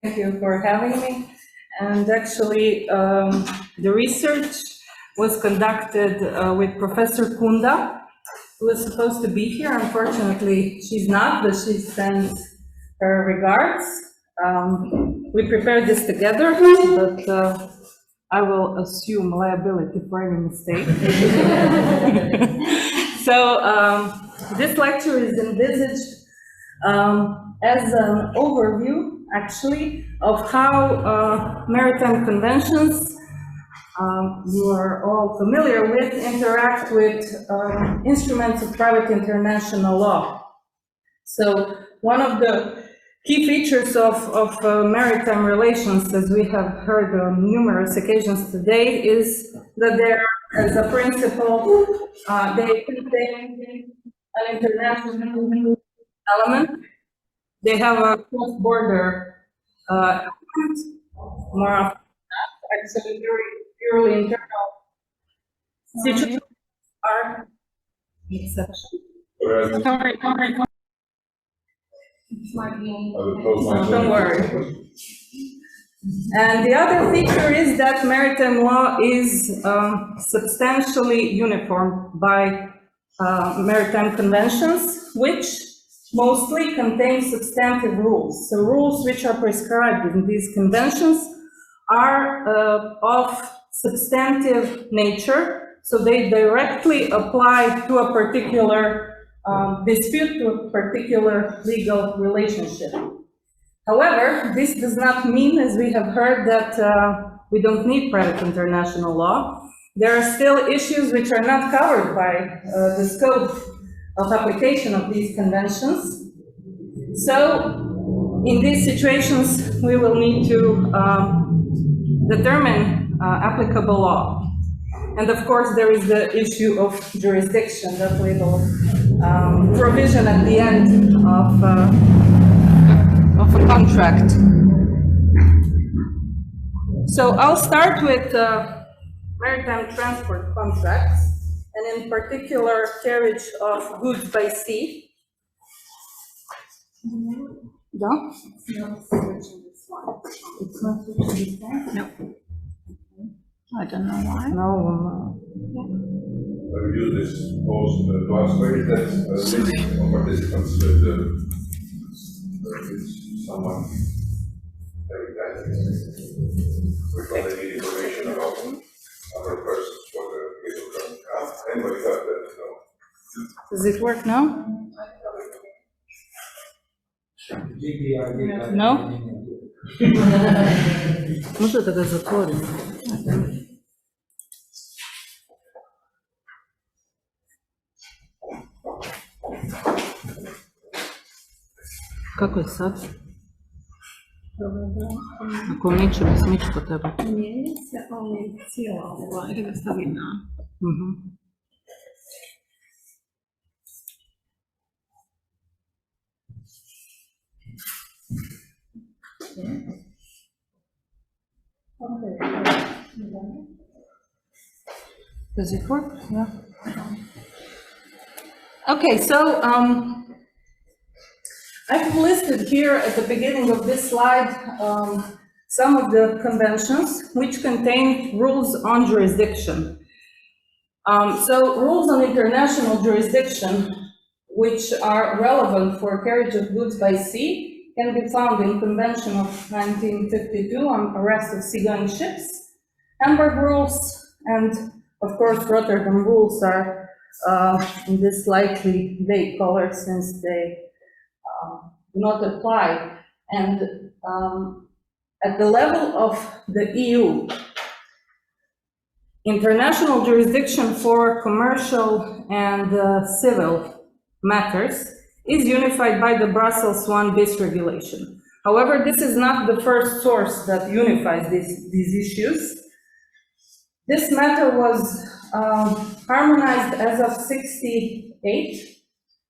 Thank you for having me. And actually, the research was conducted with Professor Kunda, who was supposed to be here. Unfortunately, she's not, but she sends her regards. We prepared this together, but I will assume liability for any mistake. So this lecture is envisaged as an overview, actually, of how maritime conventions you are all familiar with interact with instruments of private international law. So one of the key features of maritime relations, as we have heard on numerous occasions today, is that there, as a principle, they contain an international element. They have a cross-border element, more often than not, actually purely internal situations are exception. Don't worry. And the other feature is that maritime law is substantially uniformed by maritime conventions, which mostly contain substantive rules. So rules which are prescribed in these conventions are of substantive nature, so they directly apply to a particular dispute, to a particular legal relationship. However, this does not mean, as we have heard, that we don't need private international law. There are still issues which are not covered by the scope of application of these conventions. So, in these situations, we will need to determine applicable law. And of course, there is the issue of jurisdiction, that little provision at the end of a contract. So I'll start with maritime transport contracts, and in particular, carriage of goods by sea. No? It's not switching this one? No. I don't know why. No. Have you used this post to answer that list of participants with someone having that with information about other persons for the legal term? Anybody got that? No. Does it work now? No? Možda da ga zatvorim. Kako je sad? Ako miče, bi smič po tebe. Mijenja se, ali cijela ova stavina. Does it work? Yeah. Okay, so I've listed here at the beginning of this slide some of the conventions which contain rules on jurisdiction. So rules on international jurisdiction, which are relevant for carriage of goods by sea, can be found in Convention of 1952 on arrest of seagoing ships. Hamburg rules and, of course, Rotterdam rules are in this slightly vague color since they do not apply. And at the level of the EU, international jurisdiction for commercial and civil matters is unified by the Brussels 1 bis regulation. However, this is not the first source that unifies these issues. This matter was harmonized as of '68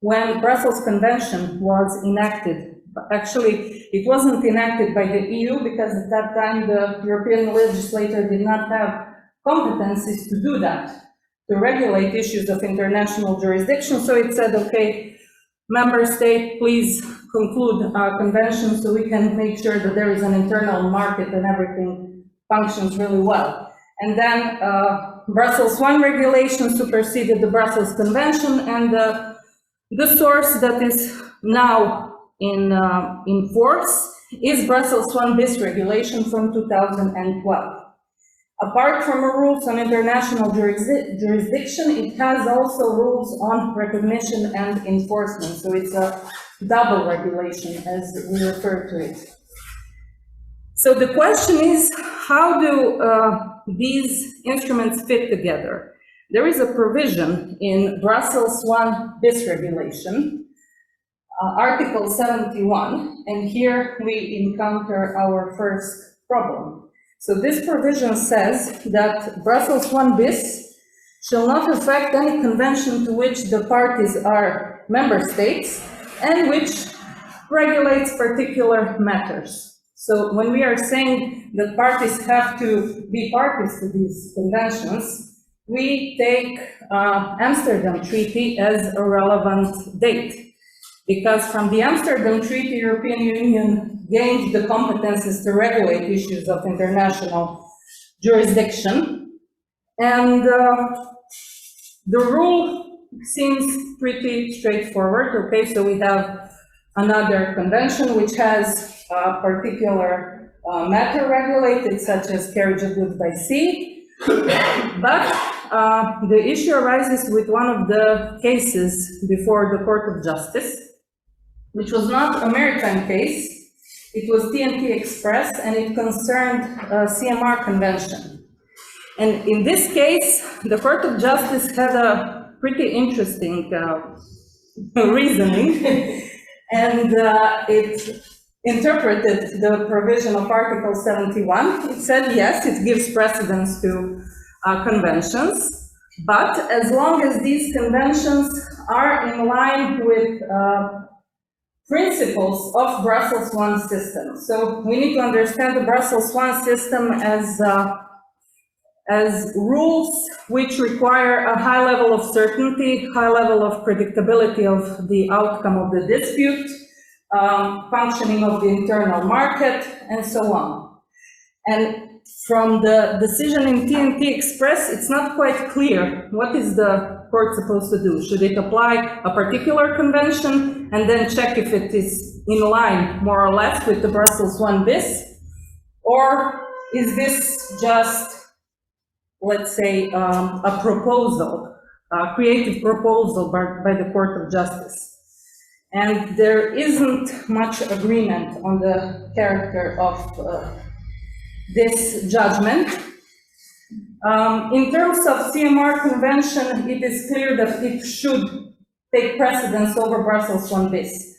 when Brussels Convention was enacted. Actually, it wasn't enacted by the EU because at that time the European legislator did not have competencies to do that, to regulate issues of international jurisdiction. So it said, okay, member state, please conclude a convention so we can make sure that there is an internal market and everything functions really well. And then Brussels I regulation superseded the Brussels Convention, and the source that is now in force is Brussels I bis regulation from 2012. Apart from rules on international jurisdiction, it has also rules on recognition and enforcement. So it's a double regulation, as we refer to it. So the question is, how do these instruments fit together? There is a provision in Brussels I bis regulation, Article 71, and here we encounter our first problem. So this provision says that Brussels I bis shall not affect any convention to which the parties are member states and which regulates particular matters. So when we are saying that parties have to be parties to these conventions, we take Amsterdam Treaty as a relevant date. Because from the Amsterdam Treaty, European Union gained the competences to regulate issues of international jurisdiction. And the rule seems pretty straightforward. Okay, so we have another convention which has a particular matter regulated, such as carriage of goods by sea. But the issue arises with one of the cases before the Court of Justice, which was not a maritime case. It was TNT Express, and it concerned a CMR convention. And in this case, the Court of Justice had a pretty interesting reasoning, and it interpreted the provision of Article 71. It said, yes, it gives precedence to conventions, but as long as these conventions are in line with principles of Brussels I system. So we need to understand the Brussels I system as rules which require a high level of certainty, high level of predictability of the outcome of the dispute, functioning of the internal market, and so on. And from the decision in TNT Express, it's not quite clear what is the court supposed to do. Should it apply a particular convention and then check if it is in line, more or less, with the Brussels I bis? Or is this just, let's say, a proposal, a creative proposal by the Court of Justice? And there isn't much agreement on the character of this judgment. In terms of CMR convention, it is clear that it should take precedence over Brussels I bis.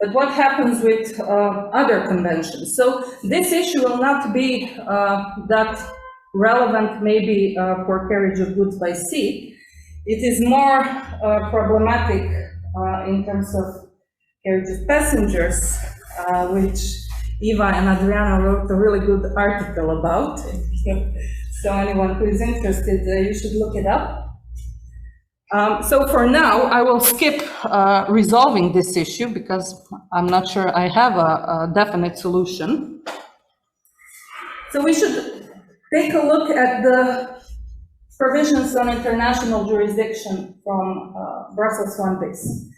But what happens with other conventions? So this issue will not be that relevant maybe for carriage of goods by sea. It is more problematic in terms of carriage of passengers, which Eva and Adriana wrote a really good article about. So anyone who is interested, you should look it up. So for now, I will skip resolving this issue because I'm not sure I have a definite solution. So we should take a look at the provisions on international jurisdiction from Brussels I bis.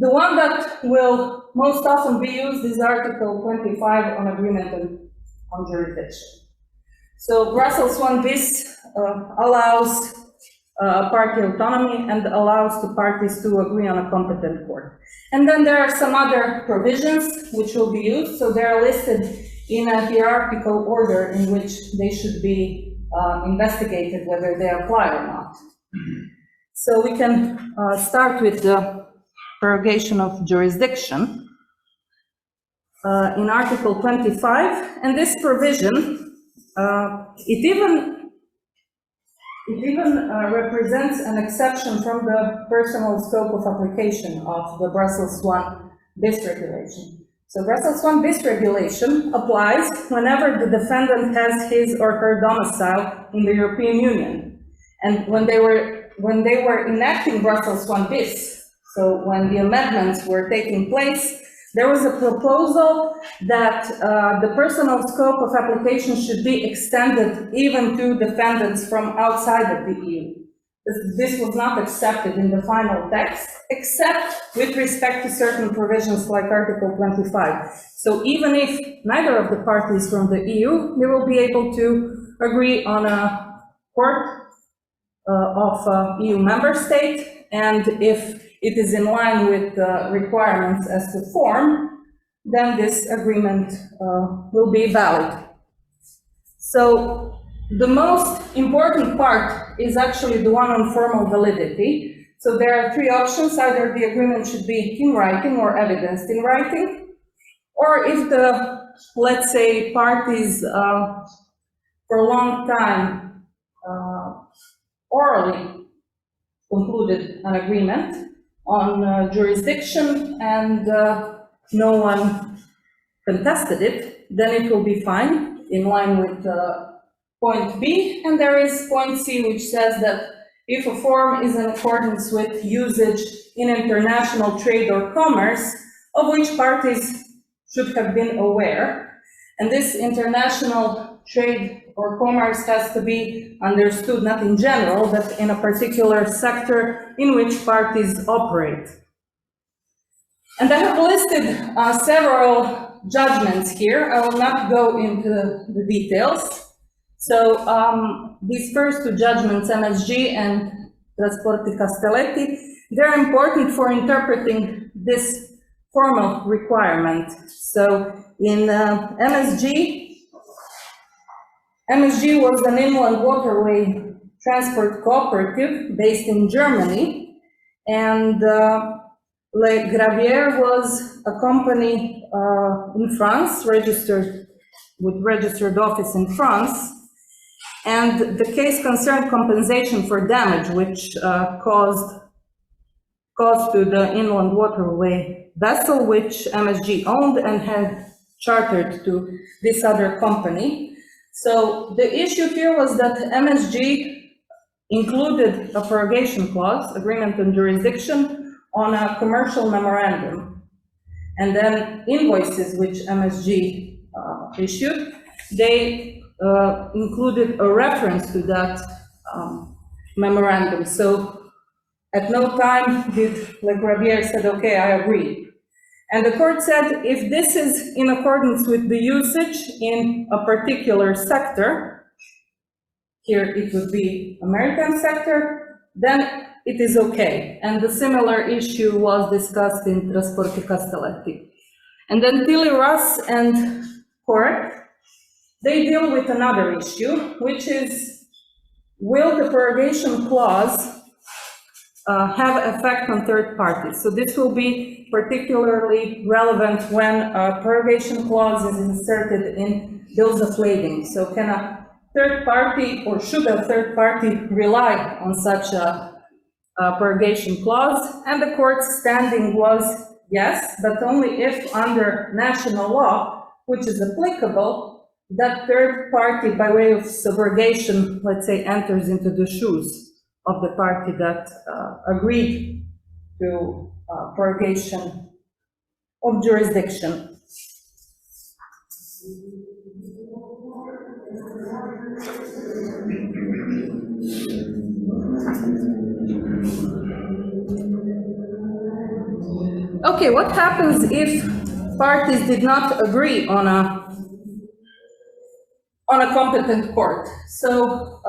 The one that will most often be used is Article 25 on agreement on jurisdiction. So Brussels I bis allows party autonomy and allows the parties to agree on a competent court. And then there are some other provisions which will be used. So they're listed in a hierarchical order in which they should be investigated whether they apply or not. So we can start with the prorogation of jurisdiction in Article 25, and this provision it even represents an exception from the personal scope of application of the Brussels I bis regulation. So Brussels I bis regulation applies whenever the defendant has his or her domicile in the European Union. And when they were enacting Brussels I bis, so when the amendments were taking place, there was a proposal that the personal scope of application should be extended even to defendants from outside of the EU. This was not accepted in the final text, except with respect to certain provisions like Article 25. So even if neither of the parties from the EU, they will be able to agree on a court of EU member state, and if it is in line with the requirements as to form, then this agreement will be valid. So the most important part is actually the one on formal validity. So there are three options: either the agreement should be in writing or evidenced in writing, or if the, let's say, parties for a long time orally concluded an agreement on jurisdiction and no one contested it, then it will be fine, in line with point B. And there is point C, which says that if a form is in accordance with usage in international trade or commerce, of which parties should have been aware, and this international trade or commerce has to be understood not in general, but in a particular sector in which parties operate. And I have listed several judgments here. I will not go into the details. So these first two judgments, MSG and Trasporti Castelletti, they're important for interpreting this formal requirement. So in MSG was an inland waterway transport cooperative based in Germany, and Le Gravier was a company in France, registered office in France, and the case concerned compensation for damage which caused to the inland waterway vessel which MSG owned and had chartered to this other company. So the issue here was that MSG included a prorogation clause, agreement on jurisdiction, on a commercial memorandum. And then invoices which MSG issued, they included a reference to that memorandum. So at no time did Le Gravier said, okay, I agree. And the court said, if this is in accordance with the usage in a particular sector, here it would be a maritime sector, then it is okay. And the similar issue was discussed in Trasporti Castelletti. And then Tilly Russ and Cork, they deal with another issue, which is, will the prorogation clause have effect on third parties? So this will be particularly relevant when a prorogation clause is inserted in bills of lading. So can a third party, or should a third party, rely on such a prorogation clause? And the court's standing was yes, but only if under national law, which is applicable, that third party, by way of subrogation, let's say, enters into the shoes of the party that agreed to prorogation of jurisdiction. Okay, what happens if parties did not agree on a competent court? So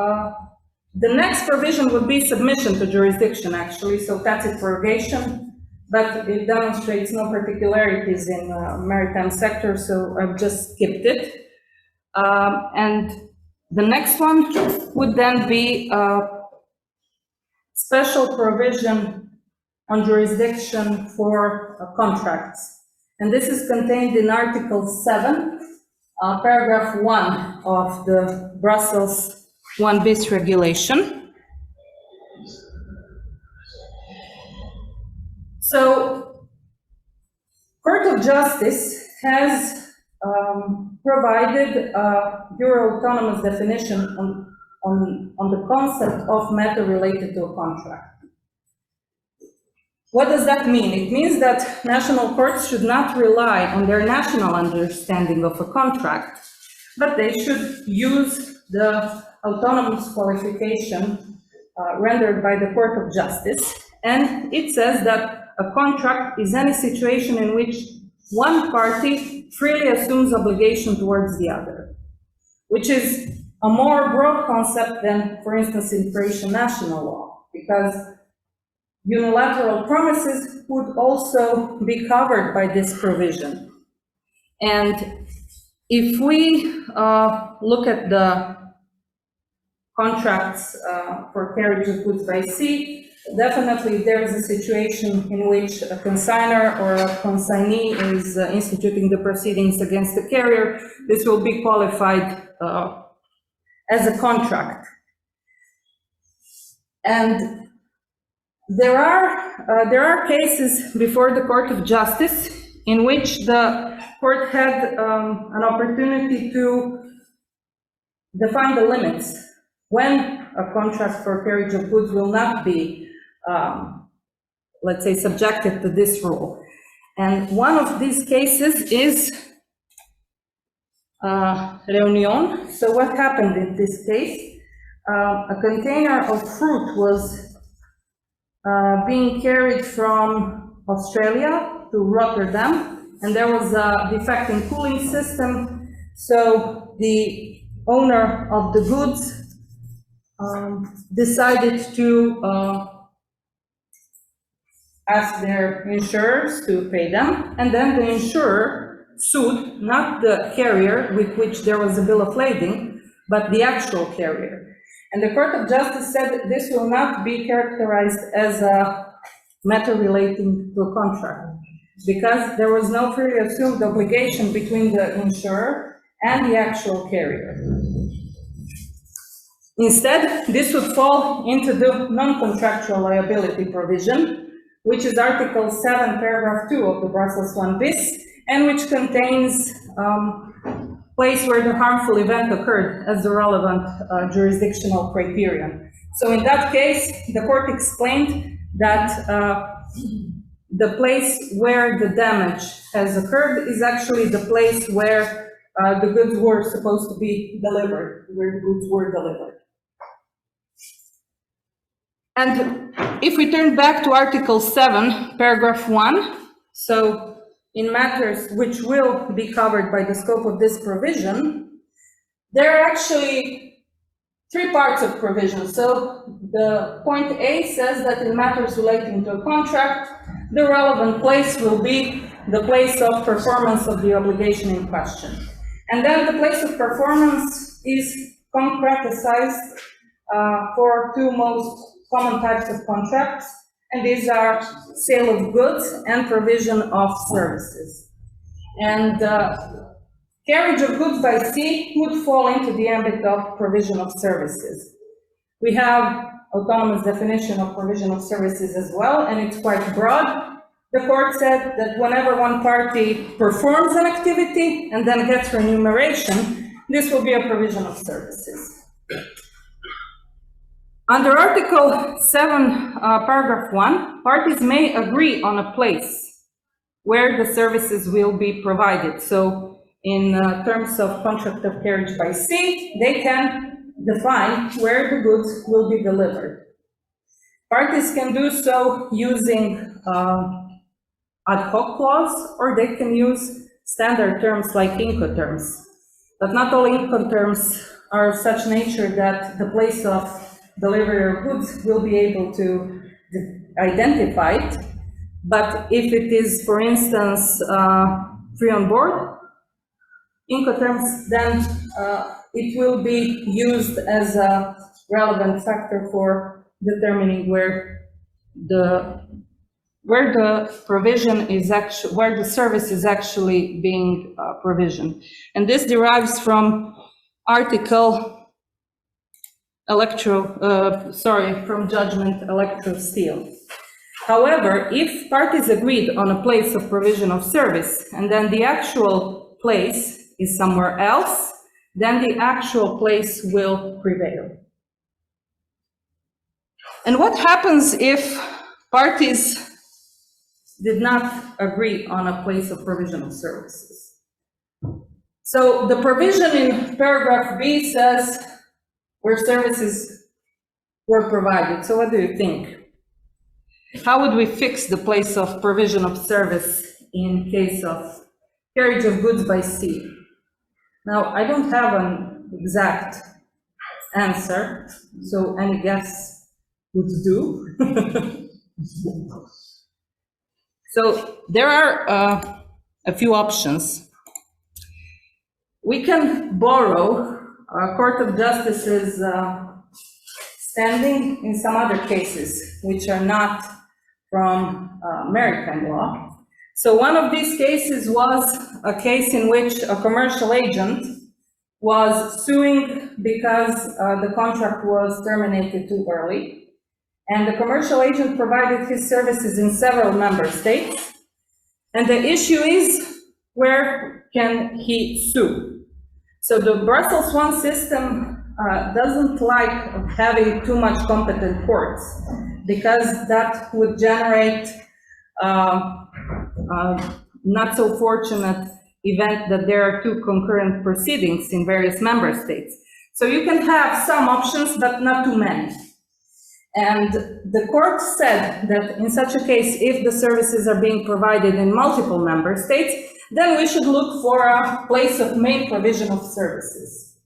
the next provision would be submission to jurisdiction, actually, so tacit prorogation, but it demonstrates no particularities in maritime sector, so I've just skipped it. And the next one would then be special provision on jurisdiction for contracts. And this is contained in Article 7, paragraph 1 of the Brussels 1 bis regulation. So, Court of Justice has provided a Euro-autonomous definition on the concept of matter related to a contract. What does that mean? It means that national courts should not rely on their national understanding of a contract, but they should use the autonomous qualification rendered by the Court of Justice. And it says that a contract is any situation in which one party freely assumes obligation towards the other, which is a more broad concept than, for instance, in Croatian national law, because unilateral promises would also be covered by this provision. And if we look at the contracts for carriage of goods by sea, definitely there is a situation in which a consignor or a consignee is instituting the proceedings against the carrier. This will be qualified as a contract. And there are cases before the Court of Justice in which the court had an opportunity to define the limits when a contract for carriage of goods will not be, let's say, subjected to this rule. And one of these cases is Reunion. So what happened in this case? A container of fruit was being carried from Australia to Rotterdam, and there was a defect in cooling system, so the owner of the goods decided to ask their insurers to pay them, and then the insurer sued not the carrier with which there was a bill of lading, but the actual carrier. And the Court of Justice said that this will not be characterized as a matter relating to a contract, because there was no freely assumed obligation between the insurer and the actual carrier. Instead, this would fall into the non-contractual liability provision, which is Article 7, Paragraph 2 of the Brussels 1 bis, and which contains place where the harmful event occurred as the relevant jurisdictional criterion. So in that case, the court explained that the place where the damage has occurred is actually the place where the goods were supposed to be delivered, where the goods were delivered. And if we turn back to Article 7, Paragraph 1, so in matters which will be covered by the scope of this provision, there are actually three parts of provision. So the point A says that in matters relating to a contract, the relevant place will be the place of performance of the obligation in question. And then the place of performance is concretized for two most common types of contracts, and these are sale of goods and provision of services. And carriage of goods by sea would fall into the ambit of provision of services. We have autonomous definition of provision of services as well, and it's quite broad. The court said that whenever one party performs an activity and then gets remuneration, this will be a provision of services. Under Article 7, Paragraph 1, parties may agree on a place where the services will be provided. So in terms of contract of carriage by sea, they can define where the goods will be delivered. Parties can do so using ad hoc clause, or they can use standard terms like Incoterms. But not all Incoterms are of such nature that the place of delivery of goods will be able to identify it. But if it is, for instance, free on board Incoterms, then it will be used as a relevant factor for determining where the provision is actually, where the service is actually being provisioned. And this derives from Article from Judgment Electro Steel. However, if parties agreed on a place of provision of service and then the actual place is somewhere else, then the actual place will prevail. And what happens if parties did not agree on a place of provision of services. So the provision in paragraph B says where services were provided. So what do you think? How would we fix the place of provision of service in case of carriage of goods by sea? Now, I don't have an exact answer, so any guess would do. So there are a few options. We can borrow a Court of Justice's standing in some other cases, which are not from maritime law. So one of these cases was a case in which a commercial agent was suing because the contract was terminated too early. And the commercial agent provided his services in several member states. And the issue is, where can he sue? So the Brussels I system doesn't like having too much competent courts, because that would generate not so fortunate event that there are two concurrent proceedings in various member states. So you can have some options, but not too many. And the court said that in such a case, if the services are being provided in multiple member states, then we should look for a place of main provision of services.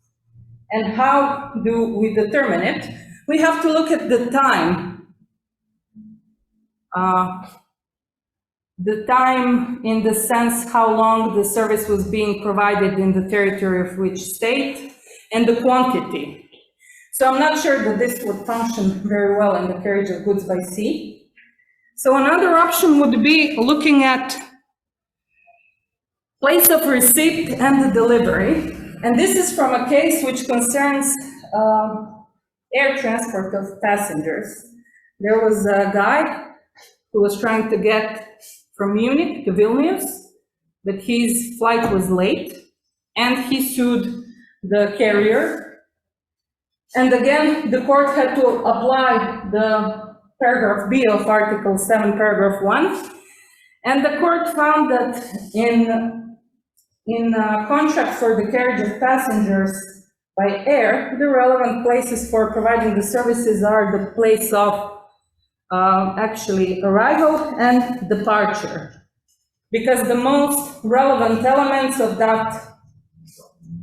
And how do we determine it? We have to look at the time. The time in the sense how long the service was being provided in the territory of which state, and the quantity. So I'm not sure that this would function very well in the carriage of goods by sea. So another option would be looking at place of receipt and the delivery. And this is from a case which concerns air transport of passengers. There was a guy who was trying to get from Munich to Vilnius, but his flight was late, and he sued the carrier. And again, the court had to apply the paragraph B of Article 7, paragraph 1, and the court found that in a contract for the carriage of passengers by air, the relevant places for providing the services are the place of actually arrival and departure, because the most relevant elements of that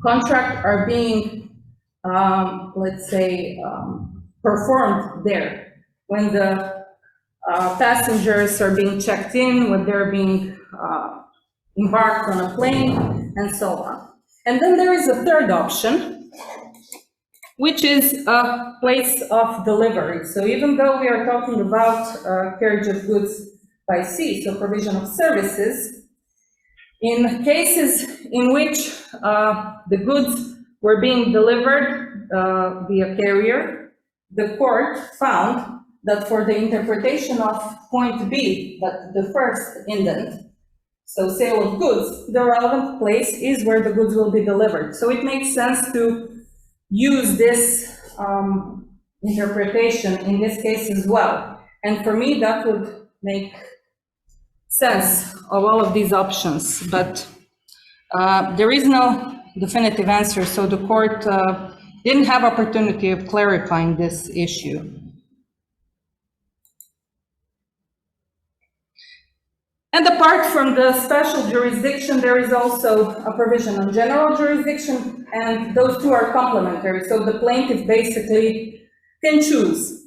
contract are being, let's say, performed there. When the passengers are being checked in, when they're being embarked on a plane, and so on. And then there is a third option, which is a place of delivery. So even though we are talking about carriage of goods by sea, so provision of services, in cases in which the goods were being delivered via carrier, the court found that for the interpretation of point B, that the first indent, so sale of goods, the relevant place is where the goods will be delivered. So it makes sense to use this interpretation in this case as well. And for me, that would make sense of all of these options, but there is no definitive answer, so the court didn't have opportunity of clarifying this issue. And apart from the special jurisdiction, there is also a provision on general jurisdiction, and those two are complementary. So the plaintiff basically can choose.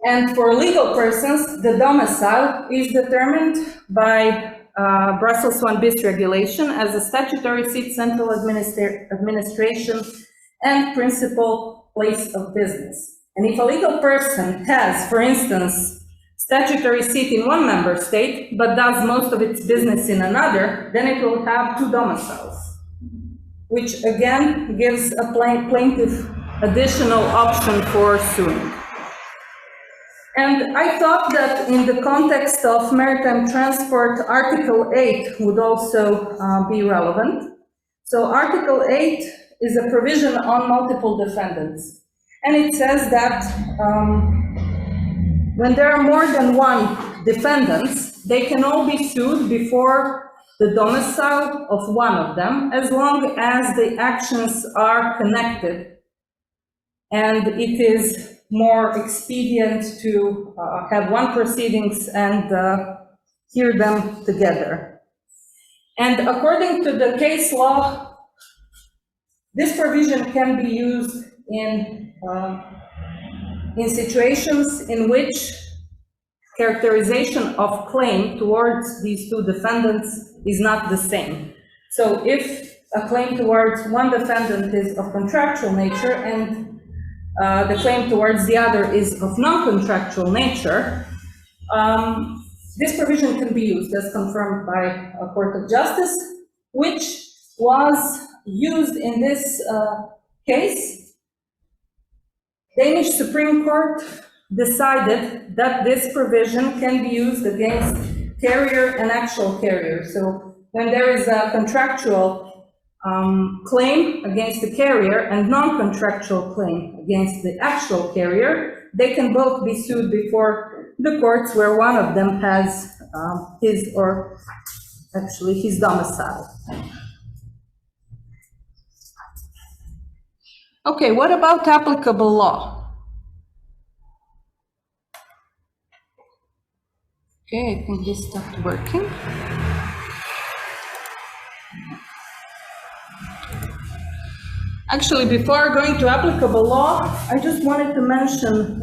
And for legal persons, the domicile is determined by Brussels I bis regulation as a statutory seat, central administration, and principal place of business. And if a legal person has, for instance, statutory seat in one member state, but does most of its business in another, then it will have two domiciles, which again gives a plaintiff additional option for suing. And I thought that in the context of maritime transport, Article 8 would also be relevant. So Article 8 is a provision on multiple defendants. And it says that when there are more than one defendants, they can all be sued before the domicile of one of them, as long as the actions are connected and it is more expedient to have one proceedings and hear them together. And according to the case law, this provision can be used in situations in which characterization of claim towards these two defendants is not the same. So if a claim towards one defendant is of contractual nature and the claim towards the other is of non-contractual nature, this provision can be used as confirmed by a court of justice, which was used in this case. Danish Supreme Court decided that this provision can be used against carrier and actual carrier. So when there is a contractual claim against the carrier and non-contractual claim against the actual carrier, they can both be sued before the courts where one of them has his or actually his domicile. Okay, what about applicable law? Okay, I think this stopped working. Actually, before going to applicable law, I just wanted to mention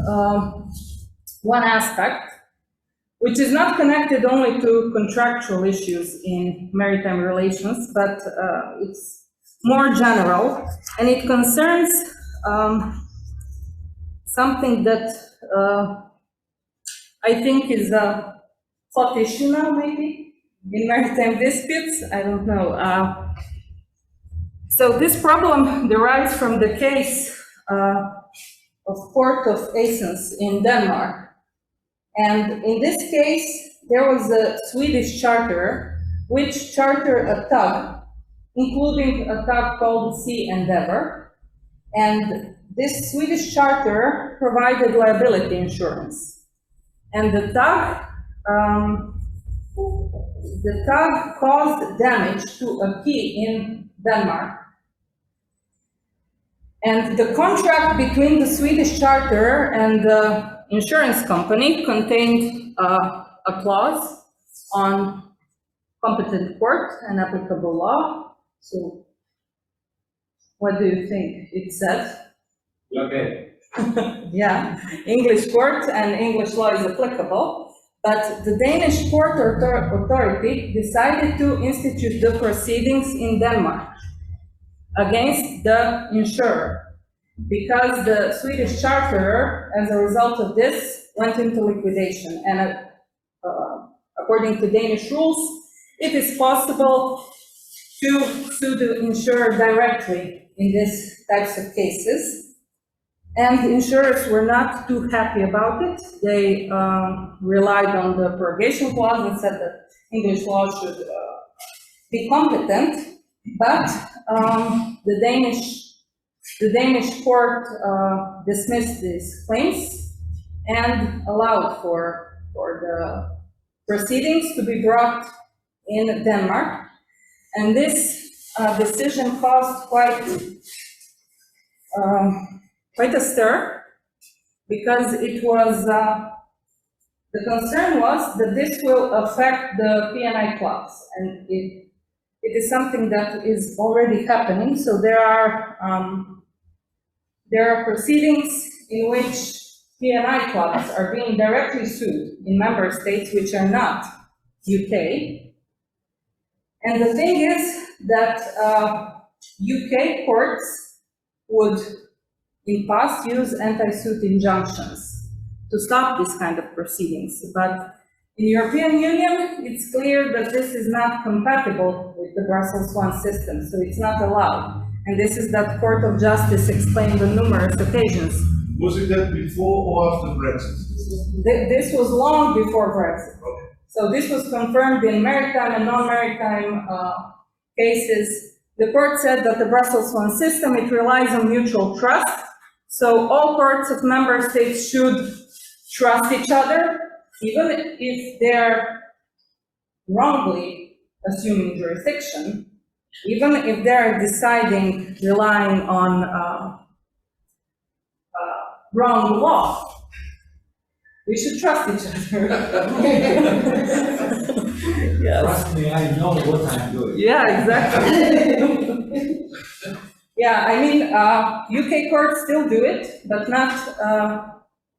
one aspect, which is not connected only to contractual issues in maritime relations, but it's more general, and it concerns something that I think is a hot issue now, maybe, in maritime disputes, I don't know. So this problem derives from the case of Port of Assens in Denmark. And in this case, there was a Swedish charterer which chartered a tug, including a tug called Sea Endeavor. And this Swedish charterer provided liability insurance. And the tug caused damage to a quay in Denmark. And the contract between the Swedish charterer and the insurance company contained a clause on competent court and applicable law. So what do you think it said? Okay. Yeah, English court and English law is applicable. But the Danish port authority decided to institute the proceedings in Denmark against the insurer, because the Swedish charterer, as a result of this, went into liquidation. And according to Danish rules, it is possible to sue the insurer directly in these types of cases. And insurers were not too happy about it. They relied on the prorogation clause and said that English law should be competent. But the Danish court dismissed these claims and allowed for the proceedings to be brought in Denmark. And this decision caused quite a stir, because it was, the concern was that this will affect the P&I clause, and it is something that is already happening. So there are proceedings in which P&I clauses are being directly sued in member states which are not UK. And the thing is that UK courts would in past use anti-suit injunctions to stop this kind of proceedings. But in the European Union, it's clear that this is not compatible with the Brussels I system, so it's not allowed. And this is that Court of Justice explained on numerous occasions. Was it that before or after Brexit? This was long before Brexit. Okay. So this was confirmed in maritime and non-maritime cases. The court said that the Brussels I system, it relies on mutual trust. So all courts of member states should trust each other, even if their wrongly assuming jurisdiction, even if they're deciding relying on wrong law, we should trust each other. Yes. Trust me, I know what I'm doing. Yeah, exactly. Yeah, I mean, UK courts still do it, but not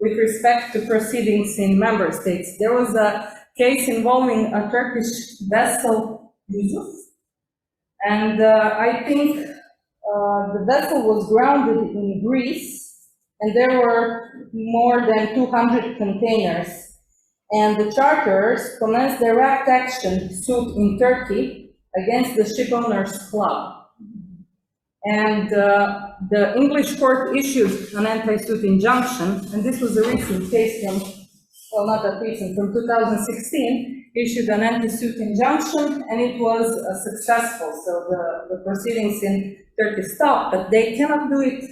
with respect to proceedings in member states. There was a case involving a Turkish vessel, IUC, and I think the vessel was grounded in Greece, and there were more than 200 containers. And the charterers commenced direct action suit in Turkey against the shipowners club. And the English court issued an anti-suit injunction, and this was a recent case from, well, not that recent, from 2016, issued an anti-suit injunction, and it was successful. So the proceedings in Turkey stopped, but they cannot do it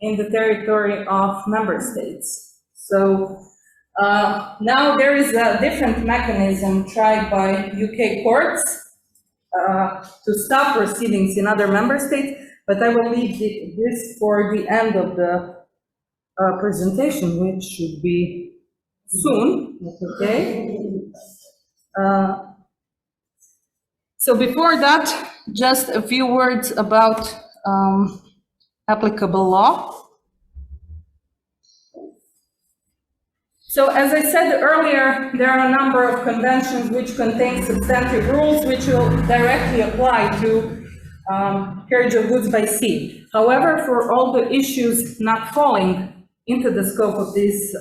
in the territory of member states. So now there is a different mechanism tried by UK courts to stop proceedings in other member states, but I will leave this for the end of the presentation, which should be soon, okay? So before that, just a few words about applicable law. So as I said earlier, there are a number of conventions which contain substantive rules which will directly apply to carriage of goods by sea. However, for all the issues not falling into the scope of these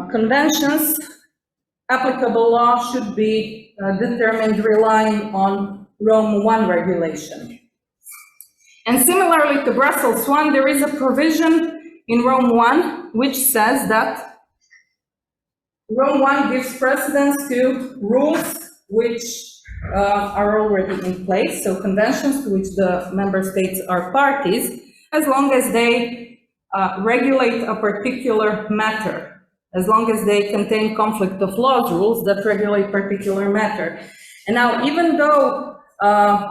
conventions, applicable law should be determined relying on Rome I regulation. And similarly to Brussels I, there is a provision in Rome I which says that Rome I gives precedence to rules which are already in place, so conventions to which the member states are parties, as long as they regulate a particular matter, as long as they contain conflict of laws rules that regulate particular matter. And now, even though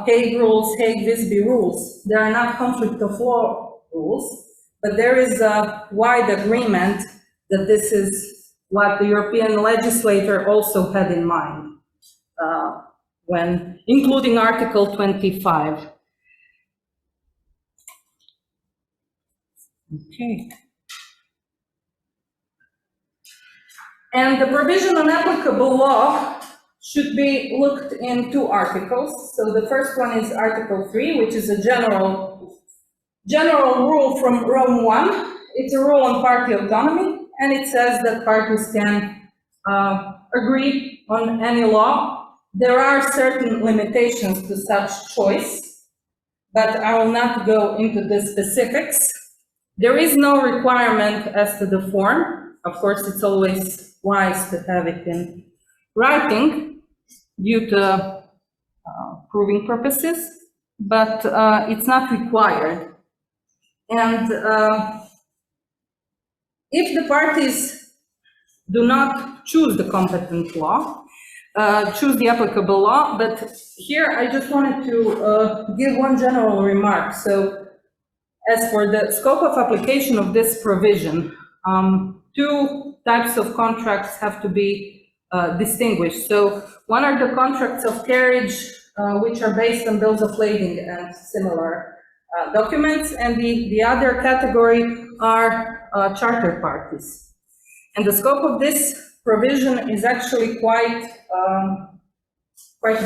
Hague rules, Hague-Visby rules, they are not conflict of law rules, but there is a wide agreement that this is what the European legislator also had in mind when including Article 25. Okay. And the provision on applicable law should be looked in two articles. So the first one is Article 3, which is a general rule from Rome I. It's a rule on party autonomy, and it says that parties can agree on any law. There are certain limitations to such choice, but I will not go into the specifics. There is no requirement as to the form. Of course, it's always wise to have it in writing due to proving purposes, but it's not required. And if the parties do not choose the competent law, choose the applicable law, but here I just wanted to give one general remark. So as for the scope of application of this provision, two types of contracts have to be distinguished. So one are the contracts of carriage, which are based on bills of lading and similar documents, and the other category are charter parties. And the scope of this provision is actually quite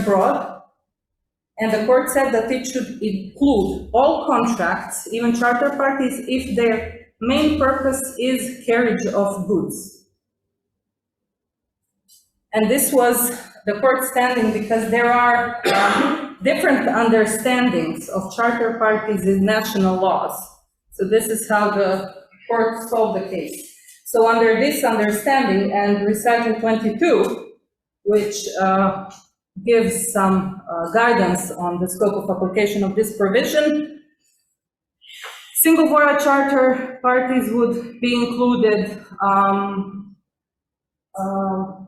broad, and the court said that it should include all contracts, even charter parties, if their main purpose is carriage of goods. And this was the court standing because there are different understandings of charter parties in national laws. So this is how the court solved the case. So under this understanding and recital 22, which gives some guidance on the scope of application of this provision, single voyage charter parties would be included,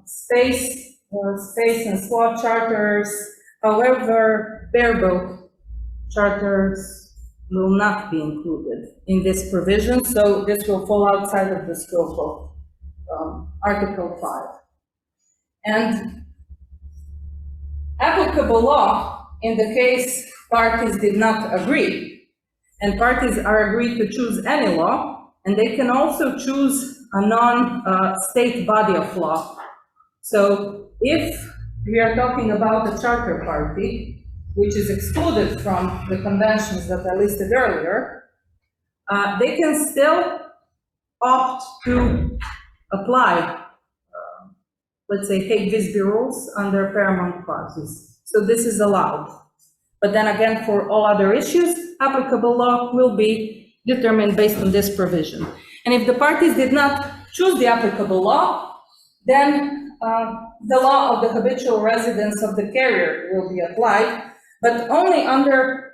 space space and slot charters. However, bareboat charters will not be included in this provision, so this will fall outside of the scope of Article 5. And applicable law in the case parties did not agree, and parties are agreed to choose any law, and they can also choose a non-state body of law. So if we are talking about a charter party, which is excluded from the conventions that I listed earlier, they can still opt to apply, let's say, Hague-Visby rules under paramount clauses. So this is allowed. But then again, for all other issues, applicable law will be determined based on this provision. And if the parties did not choose the applicable law, then the law of the habitual residence of the carrier will be applied, but only under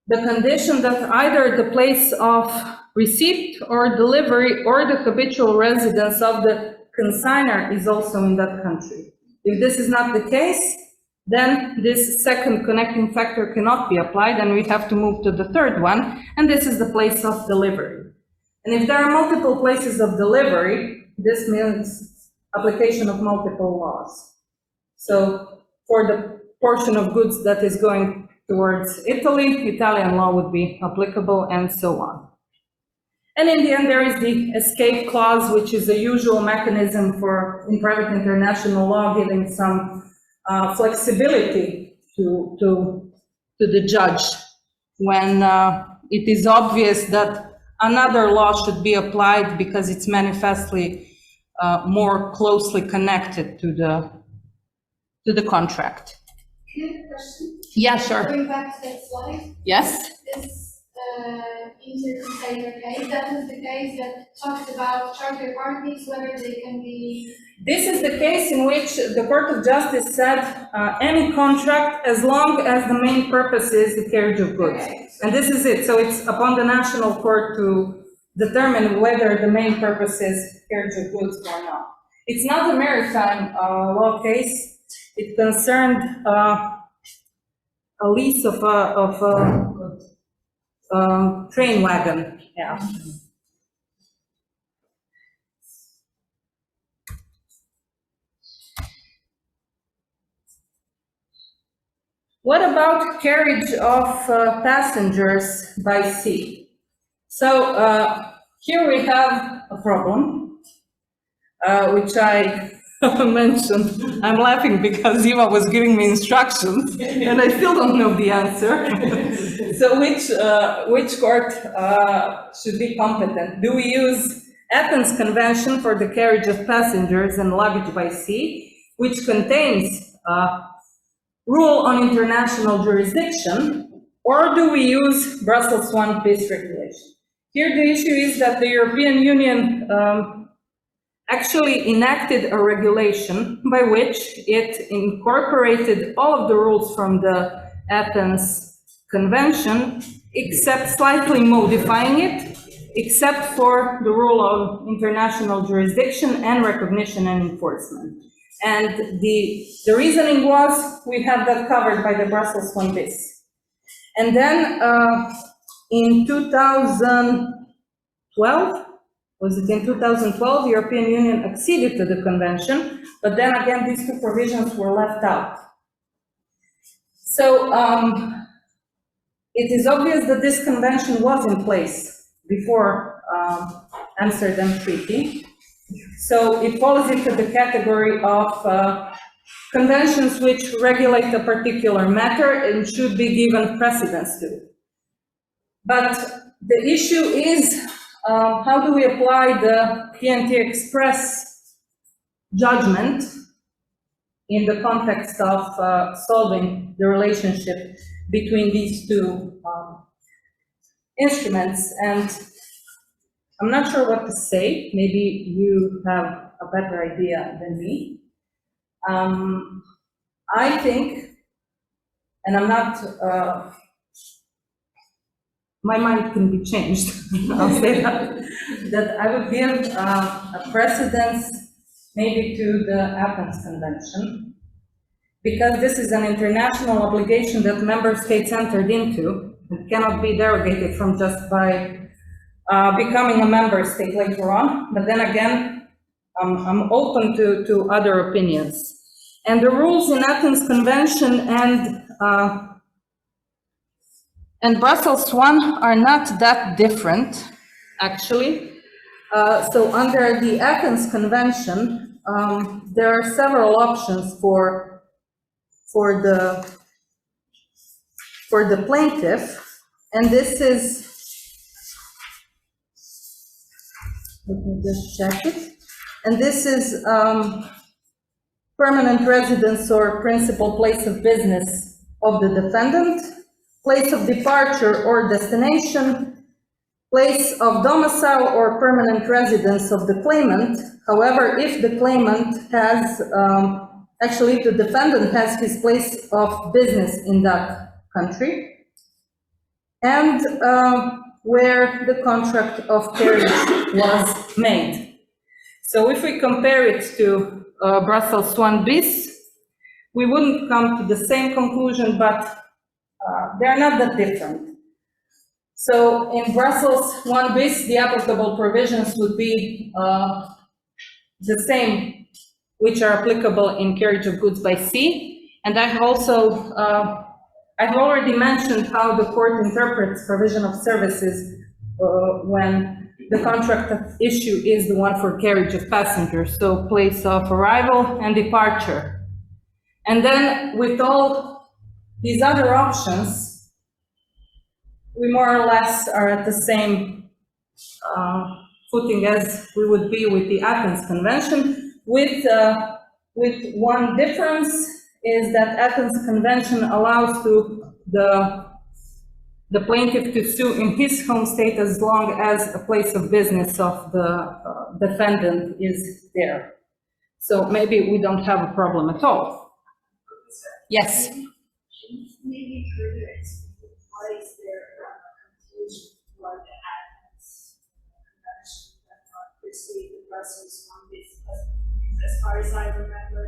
the condition that either the place of receipt or delivery or the habitual residence of the consignor is also in that country. If this is not the case, then this second connecting factor cannot be applied, and we have to move to the third one, and this is the place of delivery. And if there are multiple places of delivery, this means application of multiple laws. So for the portion of goods that is going towards Italy, Italian law would be applicable, and so on. And in the end, there is the escape clause, which is a usual mechanism for in private international law, giving some flexibility to the judge when it is obvious that another law should be applied because it's manifestly more closely connected to the contract. Can I have a question? Yeah, sure. Going back to that slide, Yes? this inter-container case, that was the case that talked about charter parties, whether they can be... This is the case in which the Court of Justice said any contract as long as the main purpose is the carriage of goods. Okay. And this is it. So it's upon the national court to determine whether the main purpose is carriage of goods or not. It's not a maritime law case. It concerned a lease of a train wagon. Yeah. What about carriage of passengers by sea? So here we have a problem, which I mentioned. I'm laughing because Eva was giving me instructions and I still don't know the answer. So which court should be competent? Do we use Athens Convention for the carriage of passengers and luggage by sea, which contains rule on international jurisdiction, or do we use Brussels I bis regulation? Here the issue is that the European Union actually enacted a regulation by which it incorporated all of the rules from the Athens Convention, except slightly modifying it, except for the rule of international jurisdiction and recognition and enforcement. And the reasoning was, we have that covered by the Brussels I bis. And then in 2012, was it in 2012, the European Union acceded to the convention, but then again, these two provisions were left out. So it is obvious that this convention was in place before Amsterdam Treaty. So it falls into the category of conventions which regulate a particular matter and should be given precedence to. But the issue is, how do we apply the PNT Express judgment in the context of solving the relationship between these two instruments? And I'm not sure what to say. Maybe you have a better idea than me. I think, and I'm not, my mind can be changed, I'll say that I would give a precedence maybe to the Athens Convention, because this is an international obligation that member states entered into. It cannot be derogated from just by becoming a member state later on. But then again, I'm open to other opinions. And the rules in Athens Convention and Brussels I are not that different, actually. So under the Athens Convention, there are several options for the plaintiff, and this is, let me just check it, and this is permanent residence or principal place of business of the defendant, place of departure or destination, place of domicile or permanent residence of the claimant. However, if the claimant has, actually the defendant has his place of business in that country, and where the contract of carriage was made. So if we compare it to Brussels I bis, we wouldn't come to the same conclusion, but they're not that different. So in Brussels I bis, the applicable provisions would be the same, which are applicable in carriage of goods by sea. And I've already mentioned how the court interprets provision of services when the contract of issue is the one for carriage of passengers, so place of arrival and departure. And then with all these other options, we more or less are at the same footing as we would be with the Athens Convention, with one difference is that Athens Convention allows to the plaintiff to sue in his home state as long as a place of business of the defendant is there. So maybe we don't have a problem at all. Yes? Maybe further explain why is there confusion for the Athens Convention that not pursue the Brussels I bis? As far as I remember,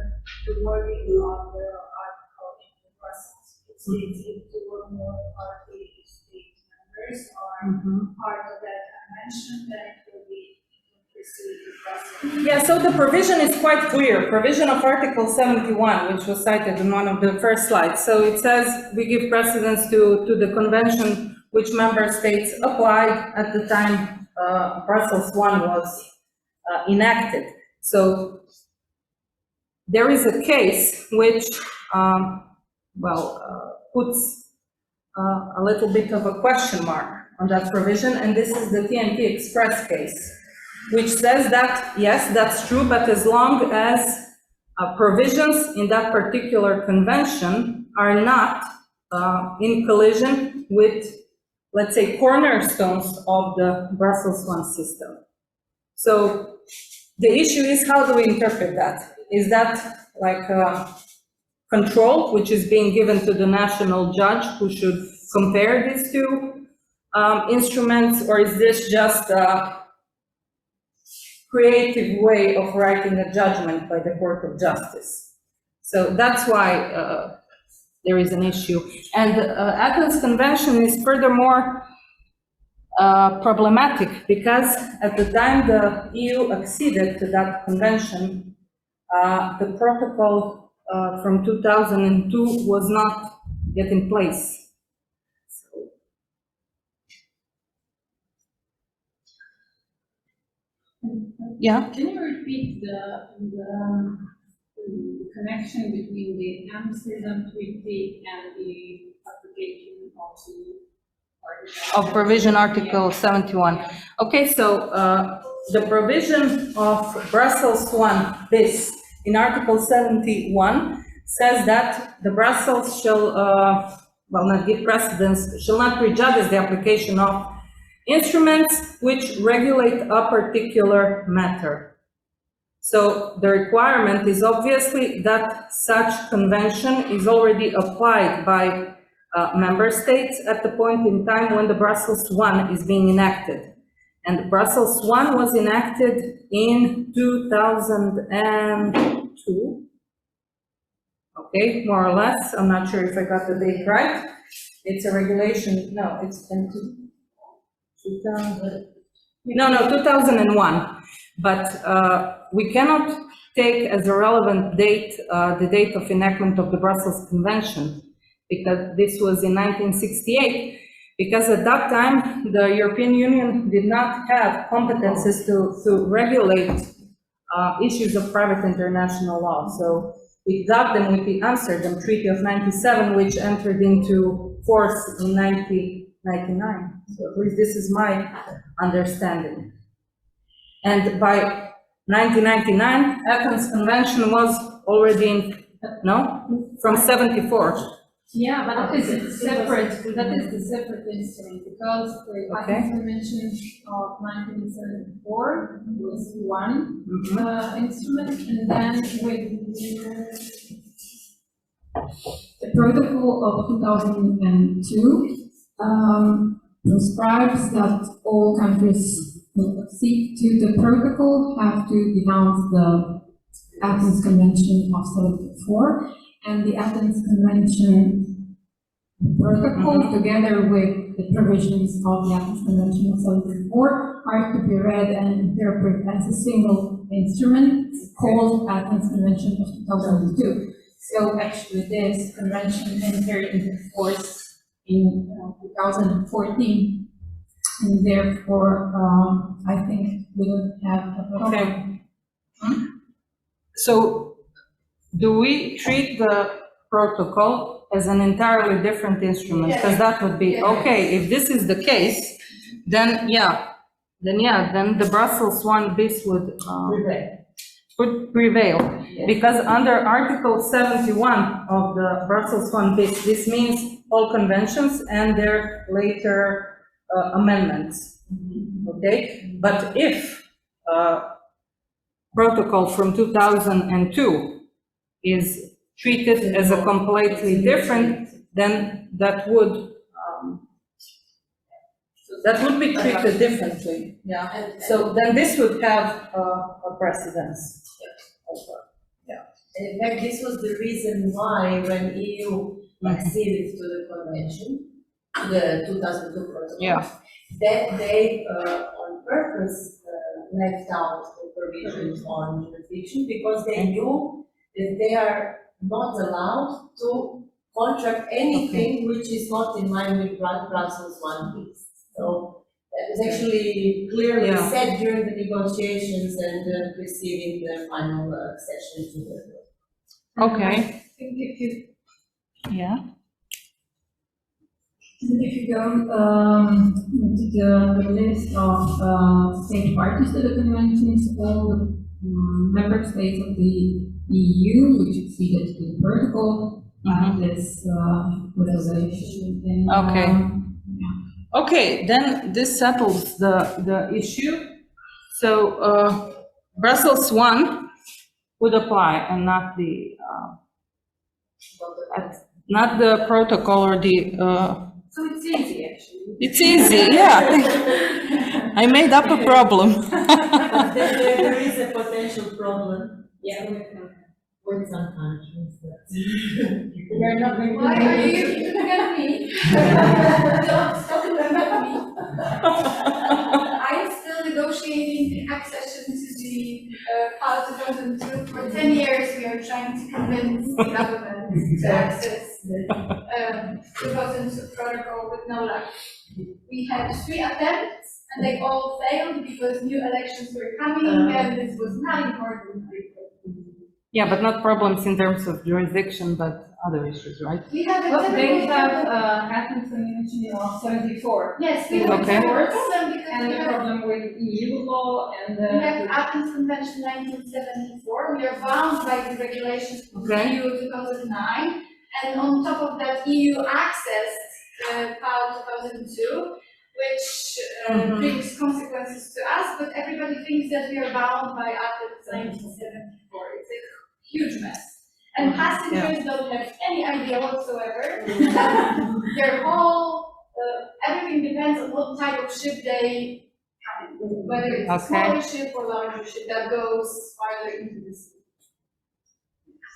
the wording of the article in the Brussels, it states if two or more party state members are part of that convention, then it will be pursued the Brussels. Yeah, so the provision is quite clear. Provision of Article 71, which was cited in one of the first slides. So it says we give precedence to the convention which member states applied at the time Brussels I was enacted. So there is a case which, puts a little bit of a question mark on that provision, and this is the TNT Express case, which says that, yes, that's true, but as long as provisions in that particular convention are not in collision with, let's say, cornerstones of the Brussels I system. So the issue is, how do we interpret that? Is that like control, which is being given to the national judge who should compare these two instruments, or is this just a creative way of writing a judgment by the Court of Justice? So that's why there is an issue. And Athens Convention is furthermore problematic because at the time the EU acceded to that convention, the protocol from 2002 was not yet in place. Yeah. Can you repeat the connection between the Amsterdam Treaty and the application of provision Article 71. Okay, so the provision of Brussels I bis in Article 71 says that the Brussels shall, not give precedence, shall not prejudice the application of instruments which regulate a particular matter. So the requirement is obviously that such convention is already applied by member states at the point in time when the Brussels I is being enacted. And Brussels I was enacted in 2002. Okay, more or less. I'm not sure if I got the date right. It's a regulation, no, it's 2001. But we cannot take as a relevant date the date of enactment of the Brussels Convention, because this was in 1968, because at that time the European Union did not have competences to regulate issues of private international law. So we got them with the Amsterdam Treaty of 97, which entered into force in 1999. So at least this is my understanding. And by 1999, Athens Convention was already in, no? From 74. Yeah, but that is the separate instrument, because the Athens Convention of 1974 was one instrument, and then with the protocol of 2002 prescribes that all countries who accede to the protocol have to denounce the Athens Convention of 74, and the Athens Convention protocol, together with the provisions of the Athens Convention of 74, are to be read and interpreted as a single instrument called Athens Convention of 2002. So actually this convention entered into force in 2014, and therefore I think we don't have a problem. Okay. So do we treat the protocol as an entirely different instrument? Because that would be, okay, if this is the case, then the Brussels 1 bis would prevail. Because under Article 71 of the Brussels 1 bis, this means all conventions and their later amendments. Okay? But if protocol from 2002 is treated as a completely different, then that would be treated differently. Yeah. So then this would have a precedence. In fact, this was the reason why when EU acceded to the convention, the 2002 protocol, that they on purpose left out the provisions on jurisdiction, because they knew that they are not allowed to contract anything which is not in line with Brussels 1 bis. So that was actually clearly said during the negotiations and preceding the final accession to the. Okay. If you go into the list of state parties to the conventions, all the member states of the EU which acceded to the protocol have this reservation. Okay. Okay, then this settles the issue. So Brussels 1 would apply, and not the protocol or the. So it's easy, actually. It's easy, yeah. I made up a problem. There is a potential problem. With some countries. We're not going to. Why are you looking at me? Stop looking at me. I'm still negotiating accession to the PAL 2002. For 10 years, we are trying to convince the government to access the 2002 protocol with no luck. We had 3 attempts, and they all failed because new elections were coming, and this was not important. Yeah, but not problems in terms of jurisdiction, but other issues, right? We have a They have Athens Convention of 74. Yes, we have a Okay. problem because And the problem with EU law and we have Athens Convention 1974. We are bound by the regulations of EU 2009, and on top of that, EU accessed PAL 2002, which brings consequences to us. But everybody thinks that we are bound by Athens 1974. It's a huge mess. And passengers don't have any idea whatsoever. Their whole, everything depends on what type of ship they have, whether it's a smaller ship or larger ship that goes farther into the sea.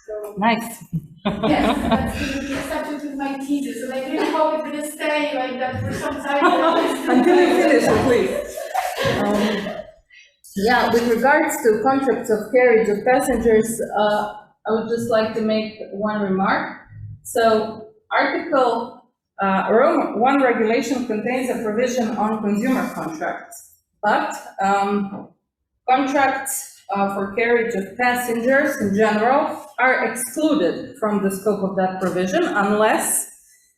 So Nice. Yes, that's going to be a subject of my thesis, and I really hope it's going to stay like that for some time. Until you finish, please. Yeah, with regards to contracts of carriage of passengers, I would just like to make one remark. So Article Rome 1 regulation contains a provision on consumer contracts, but contracts for carriage of passengers in general are excluded from the scope of that provision unless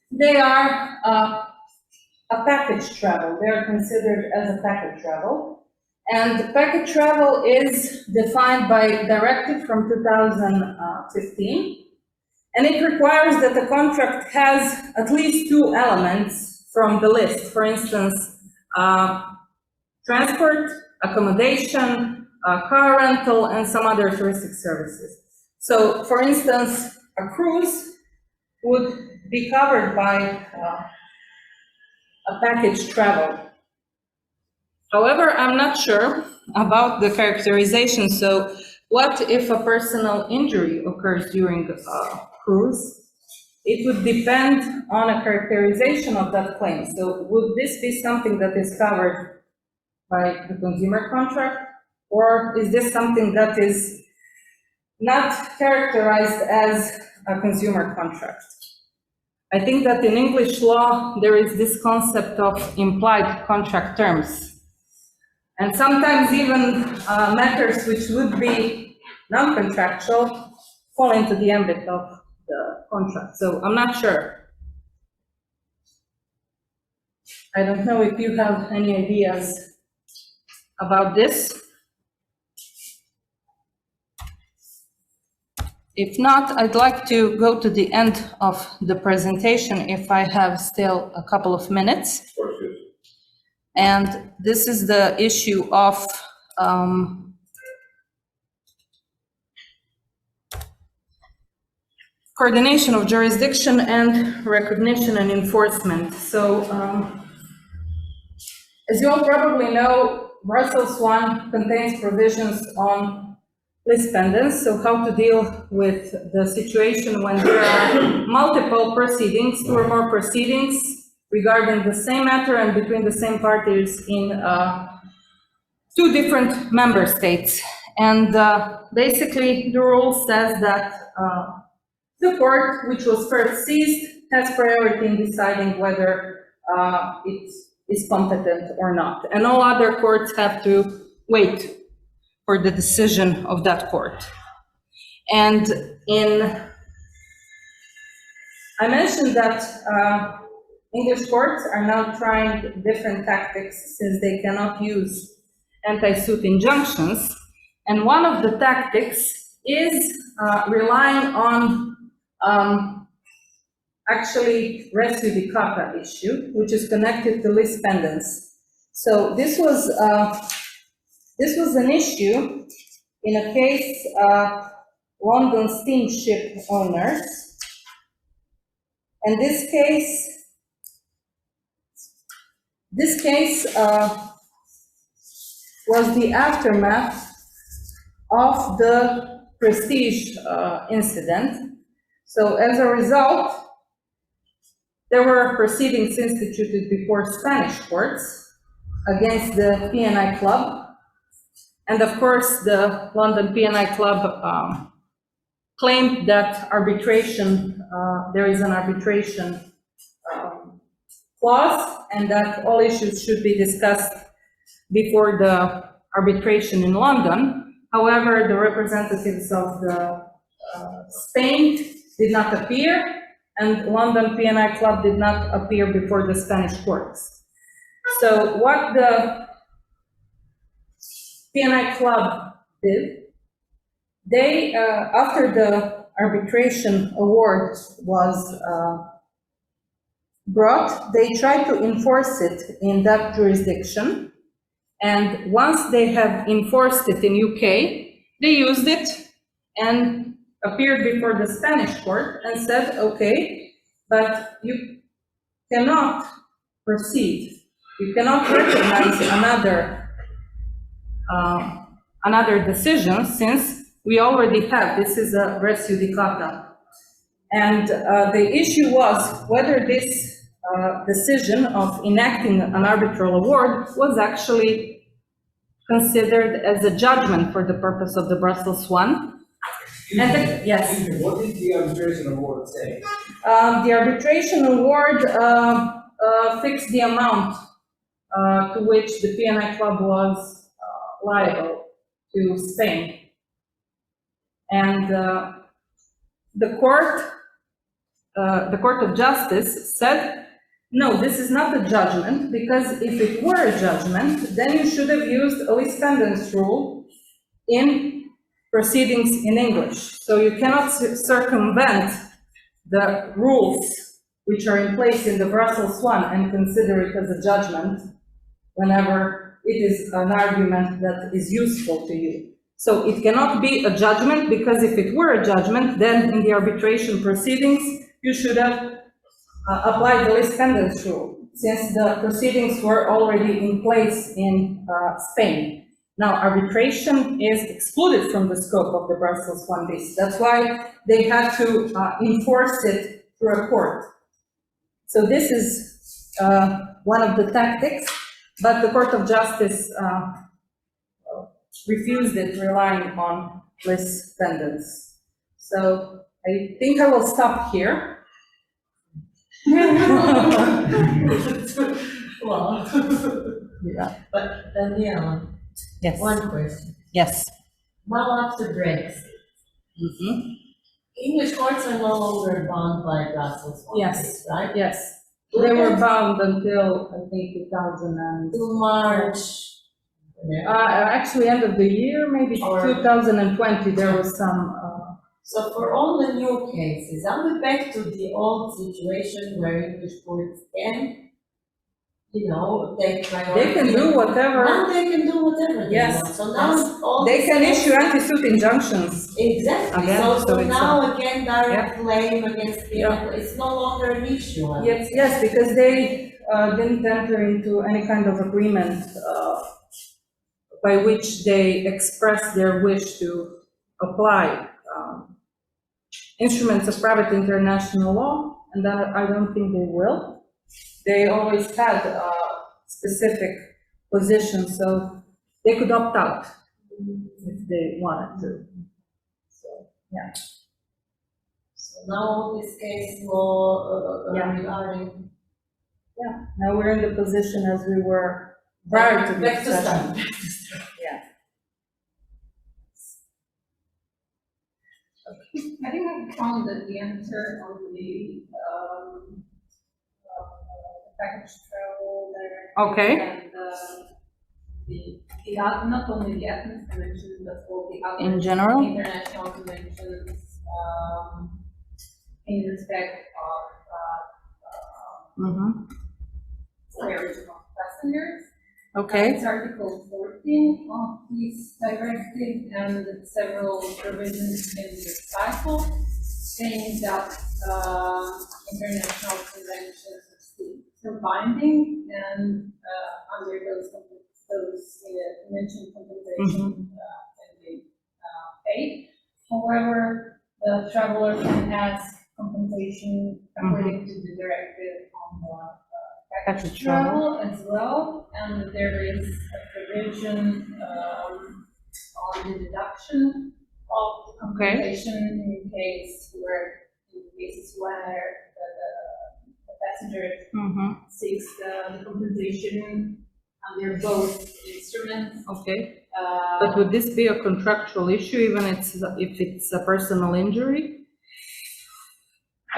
they are a package travel. They are considered as a package travel. And package travel is defined by directive from 2015. And it requires that the contract has at least two elements from the list. For instance, transport, accommodation, car rental, and some other touristic services. So, for instance, a cruise would be covered by a package travel. However, I'm not sure about the characterization. So, what if a personal injury occurs during a cruise? It would depend on a characterization of that claim. So, would this be something that is covered by the consumer contract? Or is this something that is not characterized as a consumer contract? I think that in English law, there is this concept of implied contract terms. And sometimes even matters which would be non-contractual fall into the ambit of the contract. So I'm not sure. I don't know if you have any ideas about this. If not, I'd like to go to the end of the presentation if I have still a couple of minutes. Of course, yes. And this is the issue of coordination of jurisdiction and recognition and enforcement. So, as you all probably know, Brussels 1 contains provisions on list pendants, so how to deal with the situation when there are multiple proceedings, two or more proceedings regarding the same matter and between the same parties in two different member states. And basically, the rule says that the court, which was first seized, has priority in deciding whether it is competent or not. And all other courts have to wait for the decision of that court. And I mentioned that English courts are now trying different tactics since they cannot use anti-suit injunctions. And one of the tactics is relying on actually res judicata issue, which is connected to list pendants. So this was an issue in a case London steamship owners. And this case was the aftermath of the Prestige incident. So as a result, there were proceedings instituted before Spanish courts against the P&I Club. And of course, the London P&I Club claimed that arbitration, there is an arbitration clause, and that all issues should be discussed before the arbitration in London. However, the representatives of the Spain did not appear, and London P&I Club did not appear before the Spanish courts. So what the P&I Club did, they, after the arbitration award was brought, they tried to enforce it in that jurisdiction. And once they have enforced it in UK, they used it and appeared before the Spanish court and said, okay, but you cannot proceed. You cannot recognize another decision since we already have, this is a res judicata And the issue was whether this decision of enacting an arbitral award was actually considered as a judgment for the purpose of the Brussels one. And yes. What did the arbitration award say? The arbitration award fixed the amount to which the P&I Club was liable to Spain. And the Court of Justice said, no, this is not a judgment, because if it were a judgment, then you should have used a lis pendens rule in proceedings in English. So you cannot circumvent the rules which are in place in the Brussels one and consider it as a judgment whenever it is an argument that is useful to you. So it cannot be a judgment, because if it were a judgment, then in the arbitration proceedings, you should have applied the lis pendens rule, since the proceedings were already in place in Spain. Now, arbitration is excluded from the scope of the Brussels 1 bis. That's why they had to enforce it through a court. So this is one of the tactics, but the Court of Justice refused it, relying on lis pendens. So I think I will stop here. Well, Yeah. but Daniela, Yes. one question. Yes. Well, after Brexit, English courts are no longer bound by Brussels one, Yes. right? Yes. They were bound until, I think, 2000 and... To March. actually, end of the year, maybe Or- 2020, there was some... So for all the new cases, are we back to the old situation where English courts can, take priority? they can do whatever, Now they can do whatever they Yes. want. So now all they these can cases- issue anti-suit injunctions. Exactly, Again, so so it's now again, direct claim against the, Yeah. it's no longer an issue. Yes, because they didn't enter into any kind of agreement by which they express their wish to apply instruments of private international law, and that I don't think they will. They always had a specific position, so they could opt out if they wanted to. So, yeah. So now this case law, Yeah. regarding. Yeah, now we're in the position as we were prior to the Back to session. start. Yeah. I think I found that the answer on the package travel there. Okay. And not only the Athens Convention, but all the other. In general? International conventions, in respect of, carriage of passengers. Okay. It's Article 14 of this directive and several provisions in the cycle saying that international conventions are still binding and under those convention compensation can be paid. However, the traveler can ask compensation according to the directive on the package travel as well, and there is a provision on the deduction of the compensation in cases where the passenger seeks the compensation under both instruments. Okay. But would this be a contractual issue, even if it's a personal injury?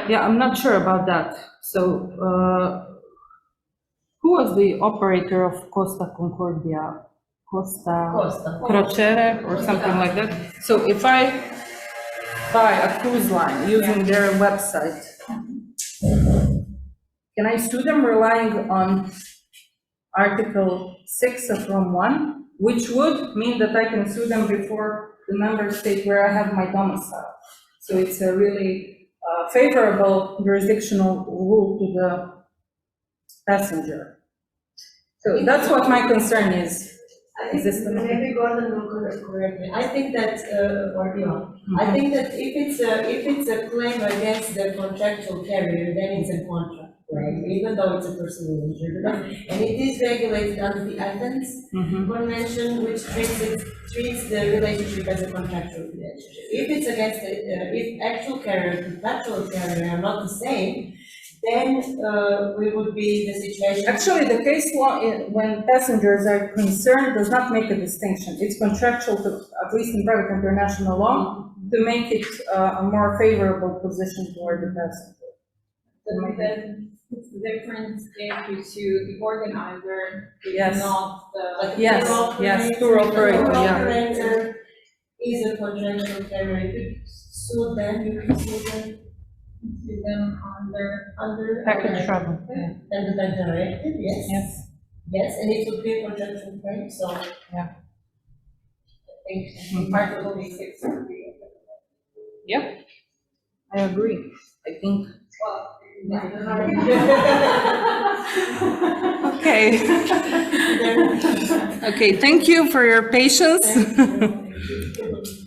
Yeah, I'm not sure about that. So, who was the operator of Costa Concordia? Costa Crociere or something like that? So if I buy a cruise line using their website, can I sue them relying on Article 6 of Rome 1, which would mean that I can sue them before the member state where I have my domicile? So it's a really favorable jurisdictional rule to the passenger. So that's what my concern is. I Is this the- think maybe Gordon will correct me. I think that, or Ivan, I think that if it's a claim against the contractual carrier, then it's a contract, right? Even though it's a personal injury, and it is regulated under the Athens Convention, which treats the relationship as a contractual relationship. If it's against if actual carrier and contractual carrier are not the same, then we would be in the situation. Actually, the case law, when passengers are concerned, does not make a distinction. It's contractual, at least in private international law, to make it a more favorable position toward the passenger. It's the difference to the organizer, Yes. not the. Yes, yes, tour operator, Tour yeah. operator is a contractual carrier. If you sue them, you can sue them To them under. Package travel. under that directive, yes. Yes. Yes, and it would be a contractual claim, so. Yeah. I think part of the six would be. Yep. I agree. I think. Okay. Okay, thank you for your patience. Thank you.